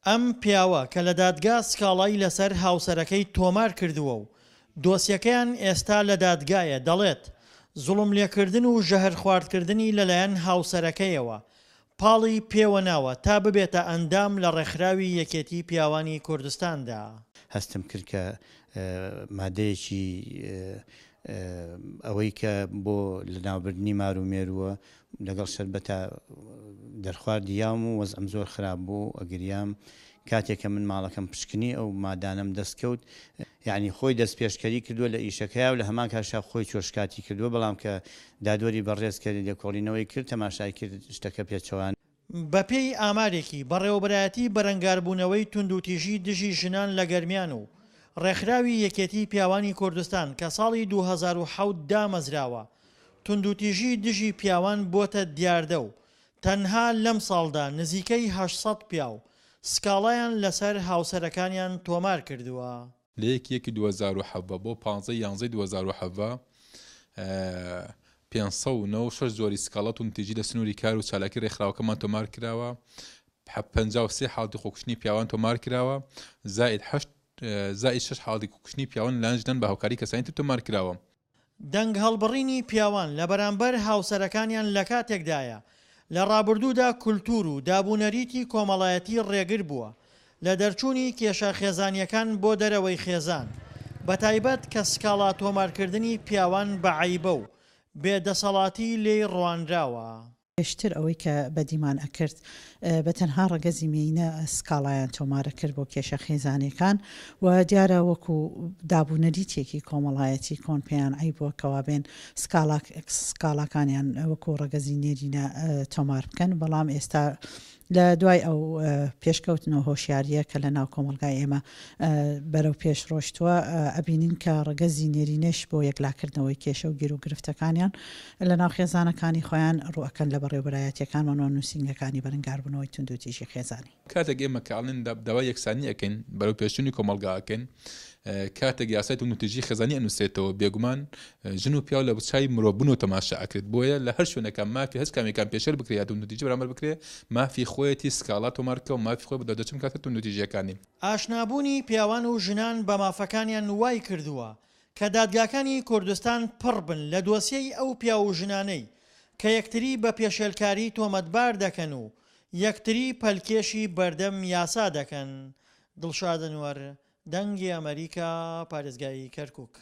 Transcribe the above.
ئەم پیاوە کە لە دادگا سکاڵای لەسەر هاوسەرەکەی تۆمار کردووە و دۆسیەکەیان ئێستا لە دادگایە، دەڵێت زوڵم لێکردن و ژەهر خواردکردنی لەلایەن هاوسەرەکەیەوە پاڵی پێوە ناوە تا ببێتە ئەندام لە ڕێکخراوی یەکێتی پیاوانی کوردستاندا. هەستم کرد کە مادەیەکی ئەوەی کە بۆ لەناوبردنی مار و مێرووە لەگەڵ شەربەتە دەرخواردیام و وەزعم زۆر خراپ بوو. ئەگریام کاتێککە من ماڵەکەم پشکنی ئەو مادانم دەستکەوت، یعنی خۆی دەست پێشکەری کردووە لە ئیشەکەیە و لە هەمان کاشا خۆی چۆشکاتی کردووە، بەڵام کە دادوەری بەڕێزکردی لێکۆڵینەوەی کرد تەماشای کرد شتەکە پێچەوان. بەپێی ئامارێکی بەڕێوەبەرایەتی بەرەنگاربوونەوەی توندوتیژی دژی ژنان لە گەرمیان و ڕێکخراوی یەکێتی پیاوانی کوردستان کە ساڵی 2007 دامەزراوە، توندوتیژی دژی پیاوان بۆتە دیاردە و تەنها لەم ساڵدا نزیکەی 800 پیاو سکاڵایان لەسەر هاوسەرەکانیان تۆمار کردووە. لە یەکی 2007 بۆ 15/11/2007 596 جۆری سکاڵا توندوتیژی لە سنووری کار و چالاکی ڕێکخراوەکەمان تۆمار کراوە، 53 حاڵەتی خۆکوژنی پیاوان تۆمار کراوە، زائد 6 حاڵەتی خۆکوژنی پیاوان لەلایەن ژنان بە هاوکاری کەسانی تر تۆمار کراوە. دەنگ هەڵبڕینی پیاوان لە بەرامبەر هاوسەرەکانیان لە کاتێکدایە لە ڕابردوودا کولتور و دابوونەریتی کۆمەڵایەتی ڕێگر بووە لە دەرچوونی کێشە خێزانیەکان بۆ دەرەوەی خێزان، بە تایبەت کە سکاڵا تۆمارکردنی پیاوان بە عیبە و بێدەسەڵاتی لێی ڕوانراوە. پێشتر ئەوەی کە بەدیمان ئەکرد بە تەنها ڕەگەزی مێینە سکاڵایان تۆمارە کرد بۆ کێشە خێزانەکان و دیارە وەکو دابوونەریتێکی کۆمەڵایەتی کۆن پێیان ئەیبووە کەوابێن سکاڵاکانیان وەکو ڕەگەزی نێرینە تۆمار بکەن، بەڵام ئێستا لە دوای ئەو پێشکەوتنەوە هۆشیاریە کە لە ناو کۆمەلگای ئێمە بەرەو پێش ڕۆشتووە، ئەبینین کە ڕەگەزی نێرینەش بۆ یەکلاکردنەوەی کێشە و گیر و گرفتەکانیان لە ناو خێزانەکانی خۆیان ڕوئەکەن لە بەڕێوەبەرایەتیەکان و نووسینگەکانی بەرەنگاربوونەوەی توندوتیژی خێزانی. کاتێک ئێمە کاڵین داوای یەکسانی ئەکەین بەرەو پێشچوونی کۆمەلگاکەن، کاتێک یاسای توندوتیژی خێزانی ئەنووسێتەوە بێگومان ژن و پیاو لە بچای مرۆڤبوون و تەماشا ئەکرێت، بۆیە لە هەر شوێنەکە مافی هەست کامێکان پێشەر بکرێت توندوتیژی بەرامبەر بکرێ، مافی خۆیەتی سکاڵا تۆمارکە و مافی خۆی بەدەچم کاتە توندوتیژیەکانی. ئاشنابوونی پیاوان و ژنان بە مافەکانیان وای کردووە کە دادگاکانی کوردستان پڕ بن لە دۆسیەی ئەو پیا و ژنانەی کە یەکتری بە پێشێلکاری تۆمەتبار دەکەن و یەکتری پەلکێشی بەردەم یاسا دەکەن. دڵشاد ئەنوەر، دەنگی ئەمریکا، پارێزگای کەرکووک.